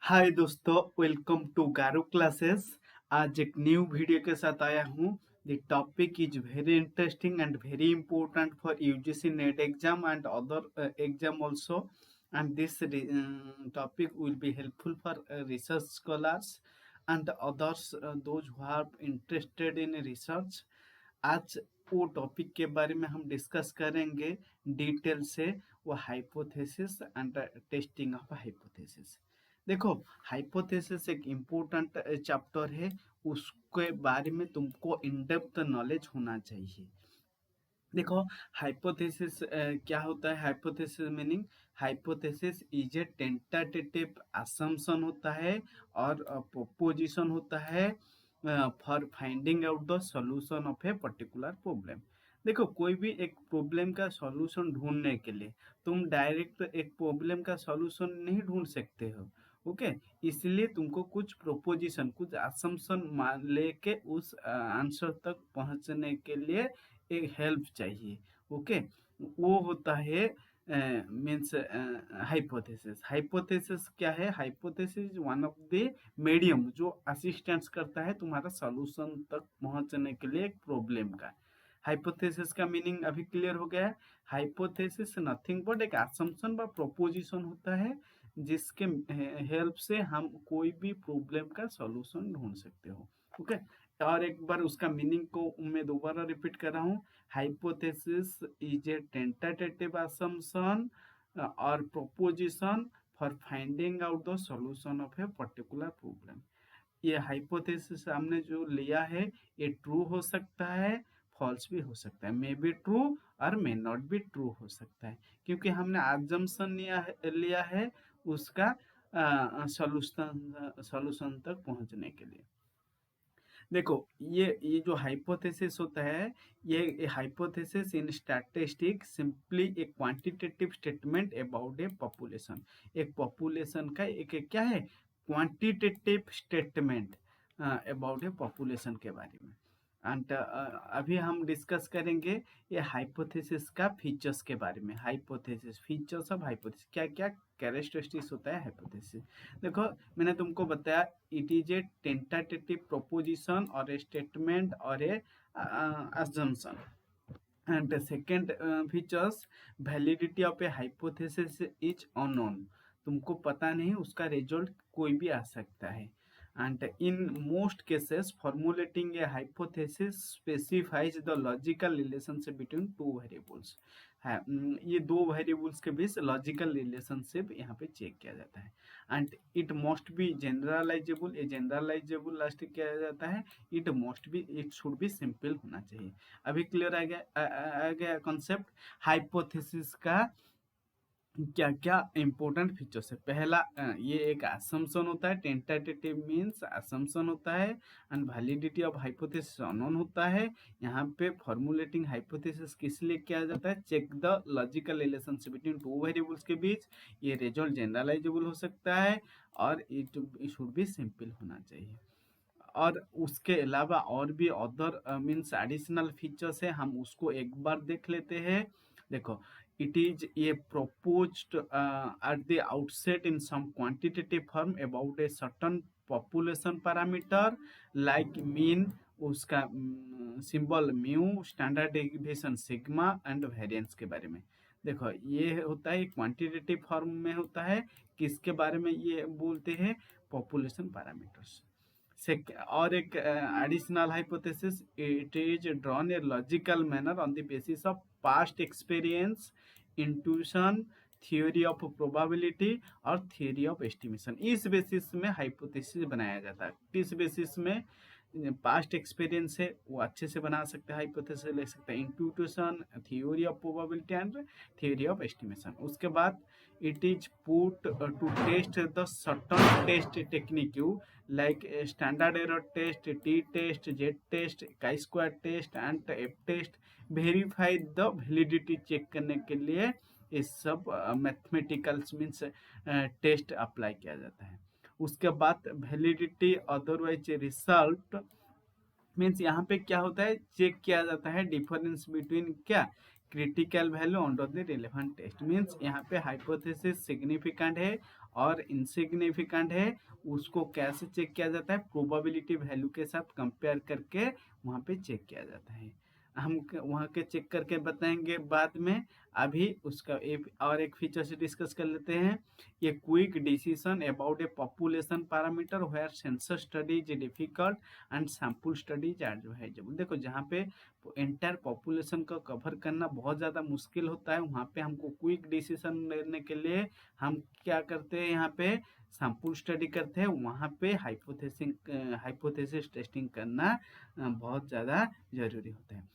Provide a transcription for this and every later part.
हाय दोस्तों, welcome to Garo classes. आज एक न्यू वीडियो के साथ आया हूँ। The topic is very interesting and very important for UGC NET exam and other exam also, and this topic will be helpful for research scholars and others those who are interested in research. आज वो topic के बारे में हम discuss करेंगे detail से, वो hypothesis and testing of hypothesis. देखो, हाइपोथेसिस एक इम्पोर्टेंट चैप्टर है। उसके बारे में तुमको इन डेप्थ नॉलेज होना चाहिए। देखो, हाइपोथेसिस क्या होता है। Hypothesis meaning, hypothesis is a tentative assumption होता है और प्रोपोजिशन होता है for finding out the solution of a particular problem. देखो, कोई भी एक प्रॉब्लम का सॉल्यूशन ढूंढने के लिए तुम डायरेक्ट एक प्रॉब्लम का सॉल्यूशन नहीं ढूंढ सकते हो। ओके, इसलिए तुमको कुछ प्रोपोजिशन, कुछ असम्पशन मान लेके उस आंसर तक पहुंचने के लिए एक हेल्प चाहिए। ओके, वो होता है मीन्स हाइपोथेसिस। हाइपोथेसिस क्या है? Hypothesis one of the medium जो असिस्टेंस करता है तुम्हारा सॉल्यूशन तक पहुंचने के लिए एक प्रॉब्लम का। हाइपोथेसिस का मीनिंग अभी क्लियर हो गया है। हाइपोथेसिस नथिंग बट एक असम्पशन व प्रोपोजिशन होता है जिसके हेल्प से हम कोई भी प्रॉब्लम का सॉल्यूशन ढूंढ सकते हो। ओके, और एक बार उसका मीनिंग को मैं दोबारा रिपीट कर रहा हूँ। Hypothesis is a tentative assumption और proposition for finding out the solution of a particular problem. ये हाइपोथेसिस हमने जो लिया है, ये ट्रू हो सकता है, फॉल्स भी हो सकता है, मे बी ट्रू और मे नॉट बी ट्रू हो सकता है, क्योंकि हमने अजम्पशन लिया है उसका सॉल्यूशन तक पहुंचने के लिए। देखो, ये जो हाइपोथेसिस होता है, ये हाइपोथेसिस इन स्टैटिस्टिक सिंपली एक quantitative statement about a population. एक पॉपुलेशन का एक क्या है? Quantitative statement about a population के बारे में। एंड अभी हम डिस्कस करेंगे ये हाइपोथेसिस का फीचर्स के बारे में। हाइपोथेसिस, फीचर्स ऑफ हाइपोथेसिस, क्या क्या कैरेक्टरिस्टिक्स होता है हाइपोथेसिस। देखो, मैंने तुमको बताया it is a tentative proposition और ए स्टेटमेंट और ए assumption। And second features, validity of A hypothesis is unknown. तुमको पता नहीं, उसका रिजल्ट कोई भी आ सकता है। And in most cases formulating A hypothesis specifies the logical relationship between two variables है। ये दो वेरिएबल्स के बीच लॉजिकल रिलेशनशिप यहाँ पे चेक किया जाता है। एंड इट मस्ट बी जनरलाइजेबल, ये जनरलाइजेबल लास्ट किया जाता है। इट शुड बी सिंपल होना चाहिए। अभी क्लियर आ गया कॉन्सेप्ट हाइपोथेसिस का क्या क्या इंपॉर्टेंट फीचर्स है। पहला, ये एक असम्पशन होता है। टेंटेटिव मीन्स असम्पशन होता है and validity of hypothesis unknown होता है। यहाँ पे फॉर्मुलेटिंग हाइपोथेसिस किस लिए किया जाता है? Check the logical relationship between two variables के बीच। ये रिजल्ट जनरलाइजेबल हो सकता है और इट शुड बी सिंपल होना चाहिए। और उसके अलावा और भी अदर मीन्स एडिशनल फीचर्स है, हम उसको एक बार देख लेते हैं। देखो, it is a proposed at the outset in some quantitative form about a certain population parameter like mean, उसका symbol mu, standard deviation sigma and variance के बारे में। देखो, ये होता है क्वांटिटेटिव फॉर्म में होता है। किसके बारे में ये बोलते हैं? Population parameters. और एक additional hypothesis, it is drawn a logical manner on the basis of past experience, intuition, theory of probability और थियोरी ऑफ एस्टिमेशन। इस बेसिस में हाइपोथेसिस बनाया जाता है। किस बेसिस में? पास्ट एक्सपीरियंस है वो अच्छे से बना सकते हैं, हाइपोथेसिस ले सकते हैं। Intuition, theory of probability and theory of estimation. उसके बाद it is put to test the certain test technique you like standard error test, T test, Z test, chi square test and F test. Verify the validity check करने के लिए ये सब mathematicals means test apply किया जाता है। उसके बाद वैलिडिटी अदरवाइज रिजल्ट मीन्स यहाँ पे क्या होता है? चेक किया जाता है डिफरेंस बिटवीन क्या critical value under the relevant test. Means यहाँ पे हाइपोथेसिस सिग्निफिकेंट है और इनसिग्निफिकेंट है, उसको कैसे चेक किया जाता है, प्रोबेबिलिटी वैल्यू के साथ कंपेयर करके वहाँ पे चेक किया जाता है। हम वहाँ के चेक करके बताएंगे बाद में। अभी उसका एक फीचर से डिस्कस कर लेते हैं। ये quick decision about a population parameter where census study is difficult and sample studies are जब देखो जहाँ पे एंटायर पॉपुलेशन को कवर करना बहुत ज़्यादा मुश्किल होता है, वहाँ पे हमको क्विक डिसीजन लेने के लिए हम क्या करते हैं, यहाँ पे सैम्पल स्टडी करते हैं, वहाँ पे हाइपोथेसिस टेस्टिंग करना बहुत ज़्यादा ज़रूरी होता है।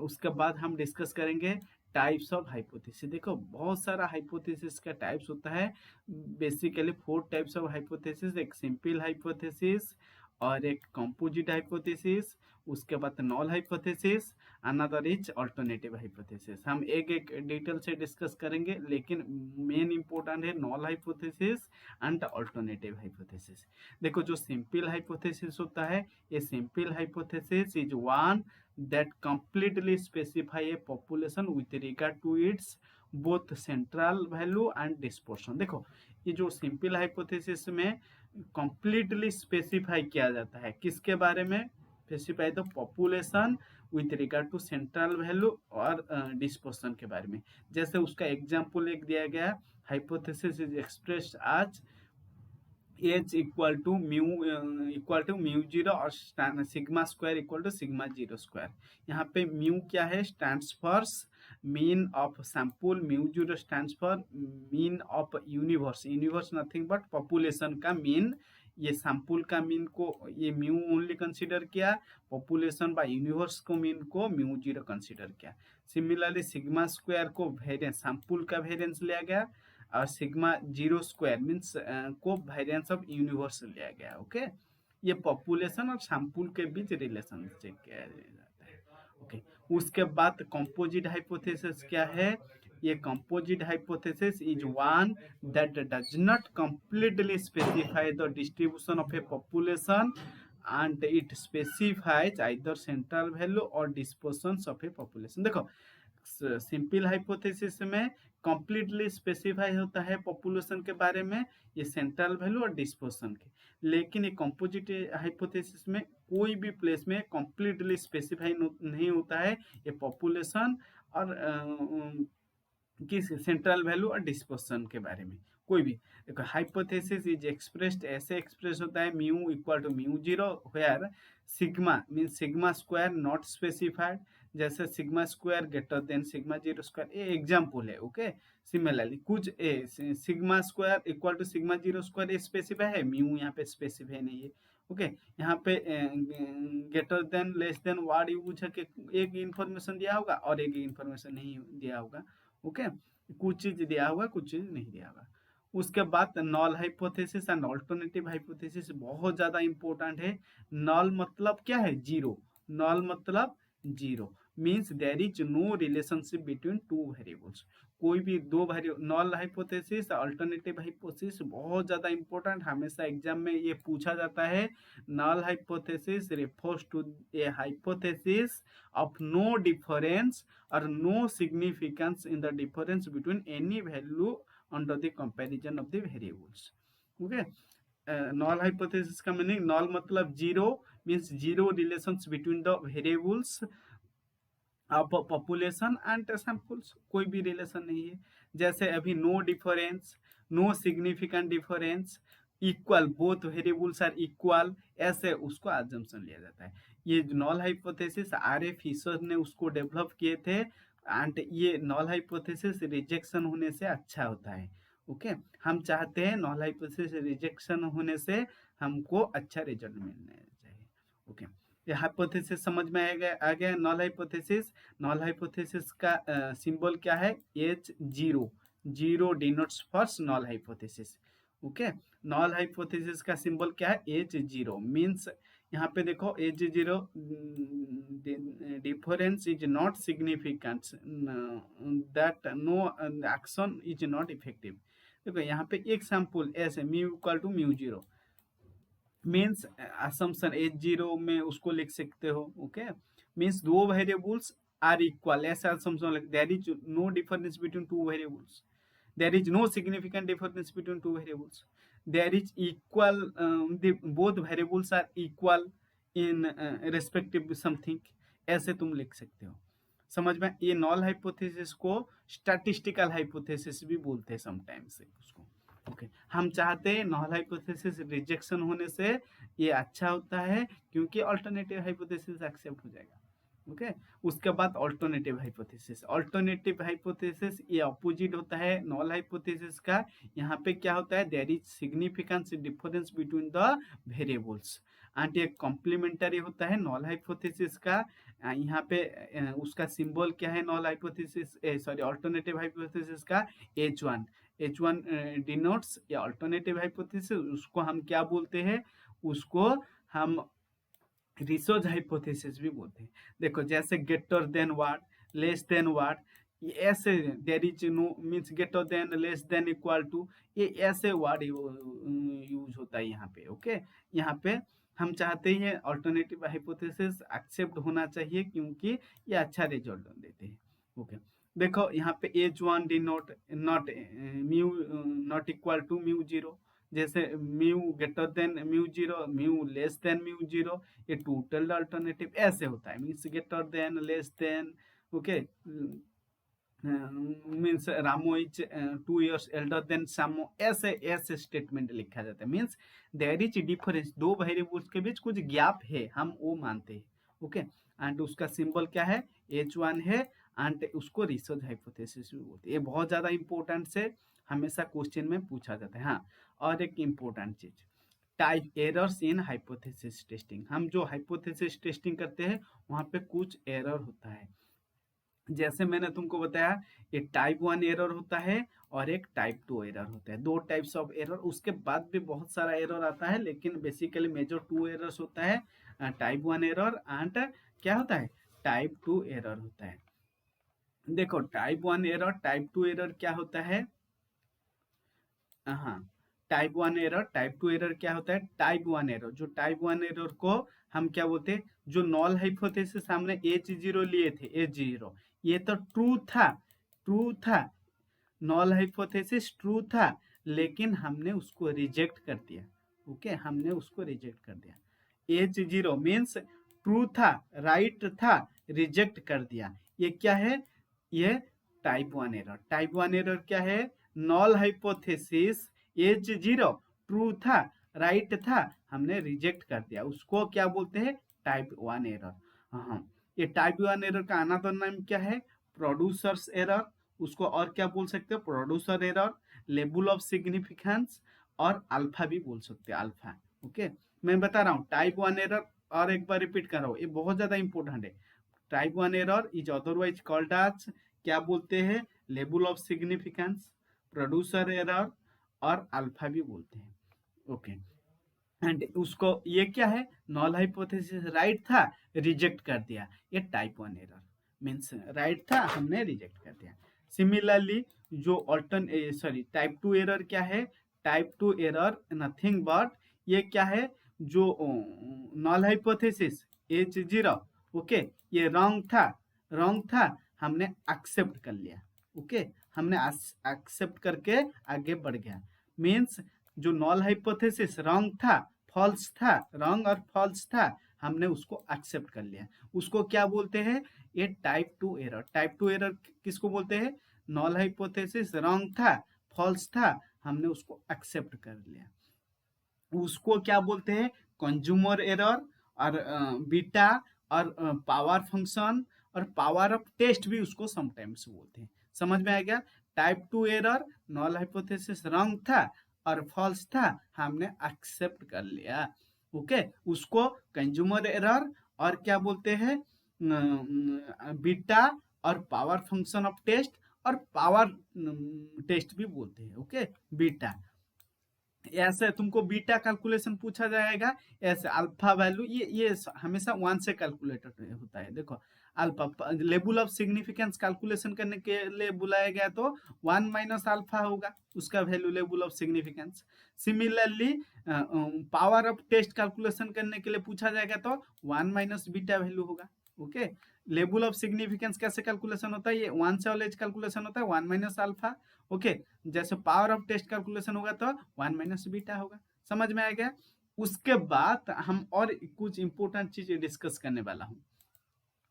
उसके बाद हम डिस्कस करेंगे टाइप्स ऑफ हाइपोथेसिस। देखो बहुत सारा हाइपोथेसिस का टाइप्स होता है, बेसिकली 4 टाइप्स ऑफ हाइपोथेसिस। एक सिंपल हाइपोथेसिस और एक कंपोजिट हाइपोथेसिस, उसके बाद null hypothesis, another is alternative hypothesis. हम एक एक डिटेल से डिस्कस करेंगे, लेकिन मेन इंपॉर्टेंट है null hypothesis and alternative hypothesis. देखो जो सिंपल हाइपोथेसिस होता है, ये simple hypothesis is one that completely specify a population with regard to its both central value and dispersion। देखो ये जो सिंपल हाइपोथेसिस में completely स्पेसिफाई किया जाता है, किसके बारे में स्पेसिफाई, तो population with regard to central value और डिस्पर्सन के बारे में। जैसे उसका एग्जाम्पल एक दिया गया, hypothesis is expressed as H equal to mu zero और sigma square equal to sigma zero square. यहाँ पे म्यू क्या है, stands for mean of sample, mu zero stands for mean of universe, universe nothing but population का mean. ये sample का mean को ये म्यू ओनली कंसीडर किया, पॉपुलेशन बाय यूनिवर्स को मीन को म्यू जीरो कंसीडर किया। सिमिलरली सिग्मा स्क्वायर को वेरिएंस, सैंपल का वेरिएंस लिया गया, और सिग्मा जीरो स्क्वायर मीन्स को वेरिएंस ऑफ यूनिवर्स लिया गया। ओके, ये पॉपुलेशन और सैंपल के बीच रिलेशन चेक किया जाता है। ओके, उसके बाद कंपोजिट हाइपोथेसिस क्या है, ये composite hypothesis is one that does not completely specify the distribution of A population and it specifies either central value और डिस्पर्सन ऑफ ए पॉपुलेशन। देखो सिंपल हाइपोथेसिस में कंप्लीटली स्पेसिफाई होता है पॉपुलेशन के बारे में, ये सेंट्रल वैल्यू और डिस्पर्सन के। लेकिन ये कंपोजिट हाइपोथेसिस में कोई भी प्लेस में कंप्लीटली स्पेसिफाई नहीं होता है ये पॉपुलेशन और किस सेंट्रल वैल्यू और डिस्पर्सन के बारे में कोई भी। देखो हाइपोथेसिस इज एक्सप्रेस्ड ऐसे एक्सप्रेस होता है, mu equal to mu zero where sigma mean sigma square not specified, जैसे sigma square greater than sigma zero square, ये एग्जांपल है। ओके, सिमिलरली कुछ sigma square equal to sigma zero square specify है, mu यहाँ पे specify नहीं है। Okay, यहाँ पे greater than less than word use है कि एक इंफॉर्मेशन दिया होगा और एक इंफॉर्मेशन नहीं दिया होगा। ओके, कुछ चीज दिया होगा कुछ चीज नहीं दिया होगा। उसके बाद null hypothesis and alternative hypothesis बहुत ज्यादा इंपॉर्टेंट है। नॉल मतलब क्या है, जीरो। नॉल मतलब zero means there is no relationship between two variables. कोई भी दो variable, null hypothesis alternative hypothesis बहुत ज्यादा इंपॉर्टेंट, हमेशा एग्जाम में ये पूछा जाता है। Null hypothesis refers to a hypothesis of no difference or no significance in the difference between any value under the comparison of the variables। okay, null hypothesis का meaning, null मतलब zero means zero relations between the variables population and samples, कोई भी relation नहीं है। जैसे अभी no difference, no significant difference, equal both variables are equal, ऐसे उसको अजम्पशन लिया जाता है। ये नॉल हाइपोथेसिस आर.ए. फिशर ने उसको डेवलप किए थे एंड ये नॉल हाइपोथेसिस रिजेक्शन होने से अच्छा होता है। ओके, हम चाहते हैं नॉल हाइपोथेसिस रिजेक्शन होने से हमको अच्छा रिजल्ट मिलना चाहिए। ओके, ये हाइपोथेसिस समझ में आ गया। नॉल हाइपोथेसिस, नॉल हाइपोथेसिस का सिंबल क्या है, H zero, zero denotes for null hypothesis. Okay, null hypothesis का सिंबल क्या है, एच जीरो मीन्स यहाँ पे देखो H zero difference is not significant that no action is not effective. देखो यहाँ पे एक सैंपल ऐसे mu equal to mu zero means assumption H zero में उसको लिख सकते हो। ओके, मीन्स दो वेरिएबल्स are equal, ऐसा समझो, like there is no difference between two variables, there is no significant difference between two variables, there is equal, the both variables are equal in respective something, ऐसे तुम लिख सकते हो। समझ में? ये नॉल हाइपोथेसिस को स्टैटिस्टिकल हाइपोथेसिस भी बोलते हैं समटाइम्स उसको। ओके, हम चाहते हैं नॉल हाइपोथेसिस रिजेक्शन होने से ये अच्छा होता है, क्योंकि अल्टरनेटिव हाइपोथेसिस एक्सेप्ट हो जाएगा। ओके, उसके बाद अल्टरनेटिव हाइपोथेसिस, अल्टरनेटिव हाइपोथेसिस ये अपोजिट होता है नॉल हाइपोथेसिस का। यहाँ पे क्या होता है, there is significance difference between the variables, and ये कॉम्प्लीमेंटरी होता है नॉल हाइपोथेसिस का। यहाँ पे उसका सिंबल क्या है null hypothesis, sorry alternative hypothesis का, H1, H1 डिनोट्स या अल्टरनेटिव हाइपोथेसिस, उसको हम क्या बोलते हैं, उसको हम रिसर्च हाइपोथेसिस भी बोलते हैं। देखो जैसे greater than what, less than what, ये ऐसे, there is no means greater than, less than, equal to, ये ऐसे वर्ड यूज होता है यहाँ पे। ओके, यहाँ पे हम चाहते हैं अल्टरनेटिव हाइपोथेसिस एक्सेप्ट होना चाहिए, क्योंकि ये अच्छा रिजल्ट देते हैं। ओके, देखो यहाँ पे H1 denote not mu not equal to mu zero, जैसे mu greater than mu zero, mu less than mu zero, ये टोटल अल्टरनेटिव ऐसे होता है, means greater than, less than. Okay, means Ramo is 2 years elder than Samo, ऐसे ऐसे statement लिखा जाता है। मीन्स देयर इज डिफरेंस, दो वेरिएबल्स के बीच कुछ गैप है, हम वो मानते हैं। ओके, एंड उसका सिंबल क्या है, H1 है, एंड उसको रिसर्च हाइपोथेसिस भी बोलते हैं। ये बहुत ज्यादा इंपॉर्टेंट से हमेशा क्वेश्चन में पूछा जाता है। हाँ, और एक इम्पोर्टेंट चीज, type errors in hypothesis testing, हम जो हाइपोथेसिस टेस्टिंग करते हैं वहां पे कुछ एरर होता है। जैसे मैंने तुमको बताया, एक टाइप 1 एरर होता है और एक टाइप 2 एरर होता है, दो टाइप्स ऑफ एरर, उसके बाद भी बहुत सारा एरर आता है, लेकिन बेसिकली मेजर 2 एरर्स होता है, टाइप 1 एरर एंड क्या होता है, टाइप 2 एरर होता है। देखो टाइप 1 एरर, टाइप 2 एरर क्या होता है, हाँ, टाइप 1 एरर, टाइप 2 एरर क्या होता है, टाइप 1 एरर, जो टाइप 1 एरर को हम क्या बोलते हैं, जो नॉल हाइपोथेसिस हमने H0 लिए थे, H0 ये तो ट्रू था, ट्रू था, नॉल हाइपोथेसिस ट्रू था, लेकिन हमने उसको रिजेक्ट कर दिया। ओके, हमने उसको रिजेक्ट कर दिया। H0 मीन्स ट्रू था, राइट था, रिजेक्ट कर दिया, ये क्या है, ये टाइप 1 एरर। टाइप 1 एरर क्या है, नॉल हाइपोथेसिस H0 ट्रू था, राइट था, हमने रिजेक्ट कर दिया, उसको क्या बोलते हैं, टाइप 1 एरर। हाँ, ये टाइप 1 एरर का अनदर नाम क्या है, प्रोड्यूसर्स एरर, उसको और क्या बोल सकते हो, producer error, label of significance, और अल्फा भी बोल सकते हैं, अल्फा। ओके, मैं बता रहा हूँ टाइप 1 एरर, और एक बार रिपीट कर रहा हूँ, ये बहुत ज्यादा इंपॉर्टेंट है। Type 1 error is otherwise called as, क्या बोलते हैं, लेबल ऑफ सिग्निफिकेंस, प्रोड्यूसर एरर, और अल्फा भी बोलते हैं। ओके, एंड उसको ये क्या है, नॉल हाइपोथेसिस राइट था, रिजेक्ट कर दिया, ये टाइप 1 एरर, मींस राइट था, हमने रिजेक्ट कर दिया। सिमिलरली जो अल्टर्न सॉरी टाइप 2 एरर क्या है, टाइप 2 एरर नथिंग बट, ये क्या है, जो नॉल हाइपोथेसिस H0, ओके, ये रॉन्ग था, हमने एक्सेप्ट कर लिया। ओके, हमने एक्सेप्ट करके आगे बढ़ गया, मीन्स जो नॉल हाइपोथेसिस रॉन्ग था, फॉल्स था, रॉन्ग और फॉल्स था, हमने उसको एक्सेप्ट कर लिया, उसको क्या बोलते हैं, ये टाइप 2 एरर। टाइप 2 एरर किसको बोलते हैं, नॉल हाइपोथेसिस रॉन्ग था, फॉल्स था, हमने उसको एक्सेप्ट कर लिया, उसको क्या बोलते हैं, कंज्यूमर एरर, और बीटा, और पावर फंक्शन, और पावर ऑफ टेस्ट भी उसको समटाइम्स बोलते हैं। समझ में आ गया, type 2 error, knoll hypothesis wrong था और फॉल्स था, हमने एक्सेप्ट कर लिया। ओके, उसको कंज्यूमर एरर, और क्या बोलते हैं, बीटा, और पावर फंक्शन ऑफ टेस्ट, और पावर टेस्ट भी बोलते हैं। ओके, बीटा, ऐसे तुमको बीटा कैलकुलेशन पूछा जाएगा, ऐसे अल्फा वैल्यू, ये हमेशा 1 से कैलकुलेटेड होता है। देखो alpha, label of significance calculation करने के लिए बुलाया गया तो 1 माइनस अल्फा होगा उसका वैल्यू, लेबल of significance. Similarly power of test calculation करने के लिए पूछा जाएगा तो 1 माइनस बीटा वैल्यू होगा। ओके। लेवल ऑफ सिग्निफिकेंस कैसे कैलकुलेशन होता है, ये 1 से ऑलवेज कैलकुलेशन होता है 1 माइनस अल्फा। ओके, जैसे पावर ऑफ टेस्ट कैलकुलेशन होगा तो 1 माइनस बीटा होगा। समझ में आ गया। उसके बाद हम और कुछ इंपॉर्टेंट चीज डिस्कस करने वाला हूँ।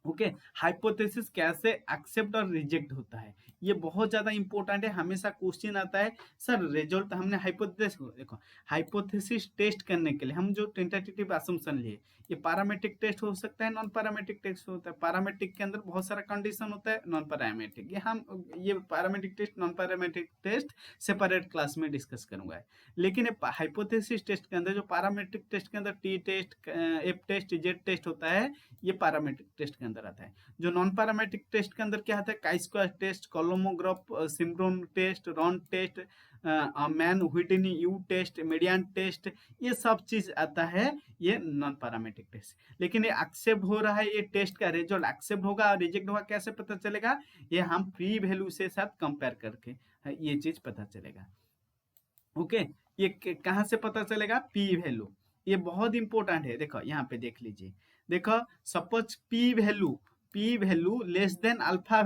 ओके, हाइपोथेसिस कैसे एक्सेप्ट और रिजेक्ट होता है, ये बहुत ज्यादा इंपॉर्टेंट है। हमेशा क्वेश्चन आता है सर रिजल्ट हमने हाइपोथेसिस, देखो हाइपोथेसिस टेस्ट करने के लिए हम जो टेंटेटिव असम्पशन लिए, ये पैरामेट्रिक टेस्ट हो सकता है, नॉन पैरामेट्रिक टेस्ट होता है। पैरामेट्रिक के अंदर बहुत सारा कंडीशन होता है, नॉन पैरामेट्रिक ये parametric test non parametric test separate class में डिस्कस करूंगा। लेकिन हाइपोथेसिस टेस्ट के अंदर जो पैरामेट्रिक टेस्ट के अंदर T test, F test, Z test होता है, ये पैरामेट्रिक टेस्ट के अंदर आता है। जो नॉन पैरामेट्रिक टेस्ट के अंदर क्या आता है, chi square test, Kolmogorov Smirnov test, run test, Mann Whitney U test, median test, ये सब चीज आता है, ये नॉन पैरामेट्रिक टेस्ट। लेकिन ये एक्सेप्ट हो रहा है, ये टेस्ट का रिजल्ट एक्सेप्ट होगा और रिजेक्ट होगा कैसे पता चलेगा, ये हम प्री वैल्यू से साथ कंपेयर करके ये चीज पता चलेगा। ओके, ये कहाँ से पता चलेगा, पी वैल्यू, ये बहुत इंपॉर्टेंट है। देखो यहाँ पे देख लीजिए, देखो suppose P value less than alpha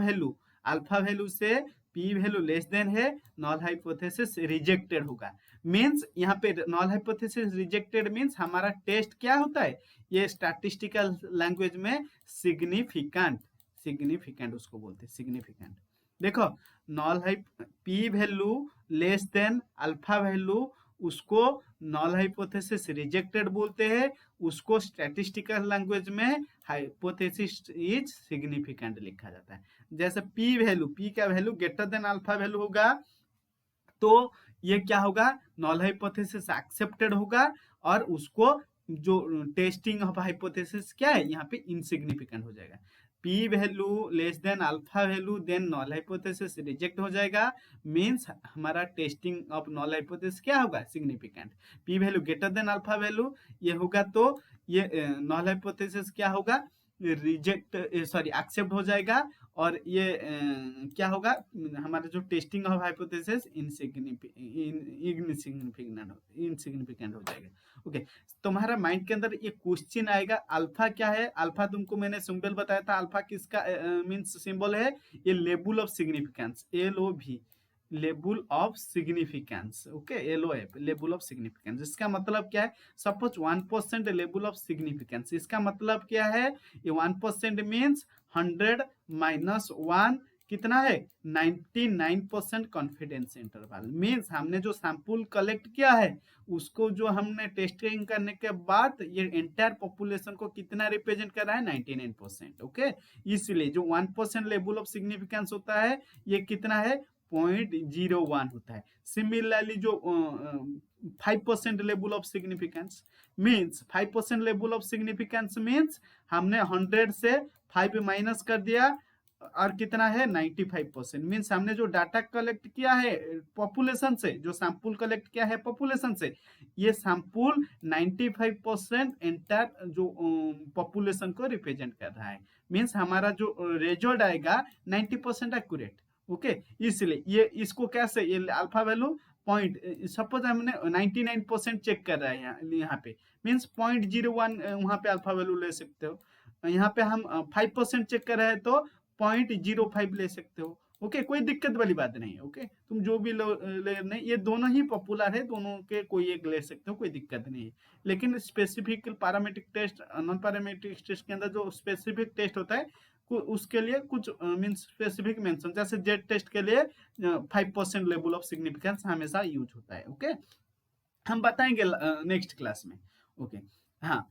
value से पी वैल्यू लेस देन है, नॉल हाइपोथेसिस रिजेक्टेड होगा। मींस यहाँ पे नॉल हाइपोथेसिस रिजेक्टेड मींस हमारा टेस्ट क्या होता है, ये स्टैटिस्टिकल लैंग्वेज में सिग्निफिकेंट उसको बोलते हैं, सिग्निफिकेंट। देखो knoll hype P value less than alpha value, उसको नॉल हाइपोथेसिस रिजेक्टेड बोलते हैं, उसको स्टैटिस्टिकल लैंग्वेज में हाइपोथेसिस इज सिग्निफिकेंट लिखा जाता है। जैसे पी का value greater than alpha value होगा तो ये क्या होगा, नॉल हाइपोथेसिस एक्सेप्टेड होगा, और उसको जो टेस्टिंग ऑफ हाइपोथेसिस क्या है यहाँ पे इनसिग्निफिकेंट हो जाएगा। P value less than alpha value then null hypothesis reject हो जाएगा, मींस हमारा टेस्टिंग ऑफ नॉल हाइपोथेसिस क्या होगा, significant. P value greater than alpha value ये होगा तो ये नॉल हाइपोथेसिस क्या होगा, रिजेक्ट सॉरी एक्सेप्ट हो जाएगा, और ये क्या होगा, हमारा जो टेस्टिंग ऑफ हाइपोथेसिस इनसिग्निफिकेंट हो जाएगा। ओके, तुम्हारा माइंड के अंदर ये क्वेश्चन आएगा, अल्फा क्या है, अल्फा तुमको मैंने सिंबल बताया था, अल्फा किसका मींस सिंबल है, ये level of significance, LOV, level of significance. Okay, LOF level of significance, इसका मतलब क्या है, सपोज 1% लेवल ऑफ सिग्निफिकेंस, इसका मतलब क्या है, ये 1% मीन्स 100 माइनस 1 कितना है, 99% कॉन्फिडेंस इंटरवल। मीन्स हमने जो सैंपल कलेक्ट किया है उसको जो हमने टेस्टिंग करने के बाद ये एंटायर पॉपुलेशन को कितना रिप्रेजेंट कर रहा है, 99%। ओके, इसलिए जो 1% लेवल ऑफ सिग्निफिकेंस होता है ये कितना है, 0.01 होता है। सिमिलरली जो 5% level of significance means 5% level of significance means हमने 100 से 5 माइनस कर दिया और कितना है 95%। मीन्स हमने जो डाटा कलेक्ट किया है पॉपुलेशन से, जो सैंपल कलेक्ट किया है पॉपुलेशन से, ये सैंपल 95% एंटायर जो पॉपुलेशन को रिप्रेजेंट कर रहा है। मीन्स हमारा जो रिजल्ट आएगा 90% एक्यूरेट। ओके, इसलिए ये इसको कैसे, ये अल्फा वैल्यू पॉइंट, सपोज हमने 99% चेक कर रहा है यहाँ पे, मीन्स 0.01 वहाँ पे अल्फा वैल्यू ले सकते हो। यहाँ पे हम 5% चेक कर रहे हैं तो 0.05 ले सकते हो। ओके, कोई दिक्कत वाली बात नहीं है। ओके, तुम जो भी ले नहीं, ये दोनों ही पॉपुलर है, दोनों के कोई एक ले सकते हो, कोई दिक्कत नहीं है। लेकिन specific parametric test, non parametric test के अंदर जो स्पेसिफिक टेस्ट होता है उसके लिए कुछ मीन्स स्पेसिफिक मेंशन, जैसे जेड टेस्ट के लिए 5% लेवल ऑफ सिग्निफिकेंस हमेशा यूज होता है। ओके, हम बताएंगे नेक्स्ट क्लास में। ओके, हाँ,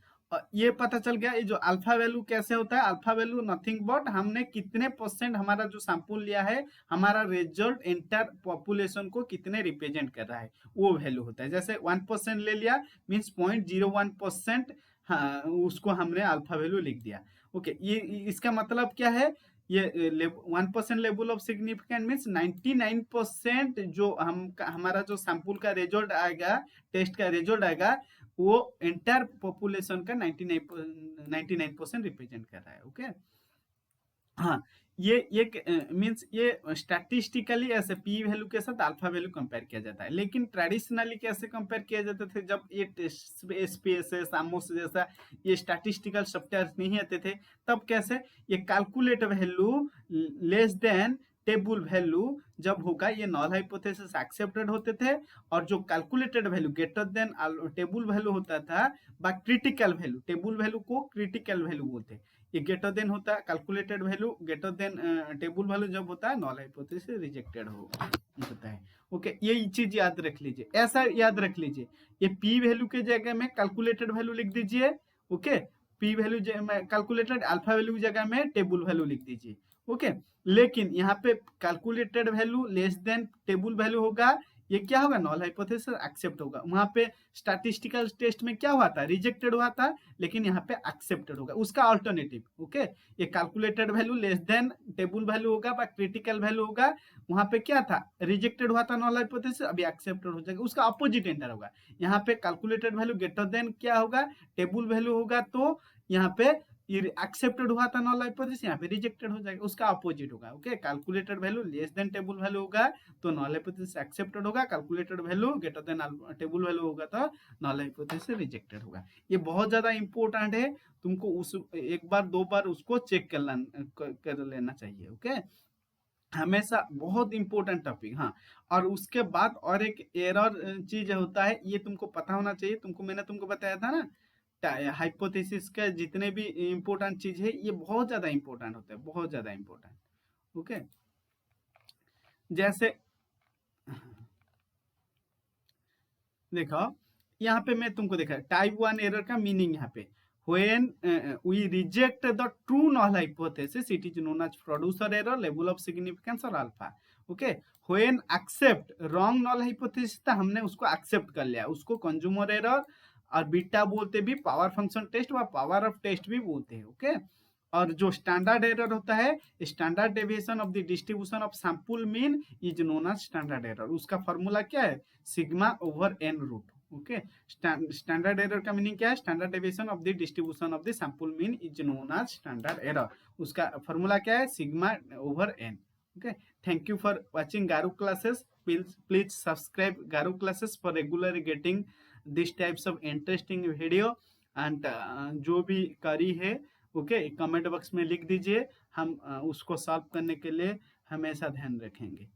ये पता चल गया, ये जो अल्फा वैल्यू कैसे होता है, अल्फा वैल्यू नथिंग बट हमने कितने परसेंट हमारा जो सैंपल लिया है, हमारा रिजल्ट एंटायर पॉपुलेशन को कितने रिप्रेजेंट कर रहा है, वो वैल्यू होता है। जैसे 1% ले लिया मीन्स 0.01%, हाँ, उसको हमने अल्फा वैल्यू लिख दिया। ओके, ये इसका मतलब क्या है, ये 1% लेवल ऑफ सिग्निफिकेंट मीन्स 99% जो हमारा जो सैंपल का रिजल्ट आएगा, टेस्ट का रिजल्ट आएगा, वो एंटायर पॉपुलेशन का 99% रिप्रेजेंट कर रहा है। ओके, हाँ, ये मीन्स ये स्टैटिस्टिकली ऐसे पी वैल्यू के साथ अल्फा वैल्यू कंपेयर किया जाता है, लेकिन ट्रेडिशनली कैसे कंपेयर किया जाते थे जब ये स्पेस आमोस जैसा ये स्टैटिस्टिकल सॉफ्टवेयर नहीं आते थे, तब कैसे ये calculate value less then table value जब होगा ये नॉल हाइपोथेसिस एक्सेप्टेड होते थे, और जो calculated value greater than table value होता था बा क्रिटिकल वैल्यू, टेबल वैल्यू को क्रिटिकल वैल्यू बोलते हैं, ये ग्रेटर देन होता है calculated value greater than table value जब होता है नॉल हाइपोथेसिस रिजेक्टेड होता है। ओके, ये चीज याद रख लीजिए, ऐसा याद रख लीजिए, ये पी वैल्यू के जगह में कैलकुलेटेड वैल्यू लिख दीजिए। Okay, P value calculated, alpha value की जगह में टेबल वैल्यू लिख दीजिए। ओके, लेकिन यहाँ पे calculated value less then table value होगा, ये क्या होगा, नॉल हाइपोथेसिस एक्सेप्ट होगा। वहां पे स्टैटिस्टिकल टेस्ट में क्या हुआ था, रिजेक्टेड हुआ था, लेकिन यहाँ पे एक्सेप्टेड होगा उसका अल्टरनेटिव। ओके, ये calculated value less then table value होगा बा क्रिटिकल वैल्यू होगा, वहां पे क्या था, रिजेक्टेड हुआ था नॉल हाइपोथेसिस, अभी एक्सेप्टेड हो जाएगा, उसका अपोजिट एंटर होगा। यहाँ पे कैलकुलेटेड वैल्यू ग्रेटर देन क्या होगा, टेबल वैल्यू होगा, तो यहाँ पे एक्सेप्टेड हुआ था नॉल हाइपोथेसिस, यहाँ पे रिजेक्टेड हो जाएगा, उसका अपोजिट होगा। Okay, calculated value less then table value होगा तो नॉल हाइपोथेसिस एक्सेप्टेड होगा, calculated value greater than table value होगा तो नॉल हाइपोथेसिस रिजेक्टेड होगा। ये बहुत ज्यादा इंपॉर्टेंट है, तुमको उस एक बार दो बार उसको चेक कर लेना चाहिए। ओके, हमेशा बहुत इंपॉर्टेंट टॉपिक। हाँ, और उसके बाद और एक एरर चीज होता है, ये तुमको पता होना चाहिए, मैंने तुमको बताया था ना, हाइपोथेसिस का जितने भी इंपॉर्टेंट चीज है ये बहुत ज्यादा इंपॉर्टेंट होता है, बहुत ज्यादा इंपॉर्टेंट। ओके, जैसे देखो यहाँ पे मैं तुमको देखा टाइप 1 एरर का मीनिंग यहाँ पे, when we reject the true null hypothesis it is known as producer error, level of significance और alpha। Okay, when accept wrong null hypothesis था, हमने उसको accept कर लिया, उसको कंज्यूमर एरर और बीटा बोलते भी, पावर फंक्शन टेस्ट व पावर ऑफ टेस्ट भी बोलते हैं। ओके, और जो स्टैंडर्ड एरर होता है, standard deviation of the distribution of sample mean is known as standard error, उसका फॉर्मूला क्या है, sigma over N root. Okay, standard error का मीनिंग क्या है, standard deviation of the distribution of the sample mean is known as standard error, उसका formula क्या है, sigma over N. Okay, thank you for watching Garu classes, please subscribe Garu classes for regular getting this types of interesting video and जो भी करी है, okay, comment box में लिख दीजिए, हम उसको सॉल्व करने के लिए हमेशा ध्यान रखेंगे।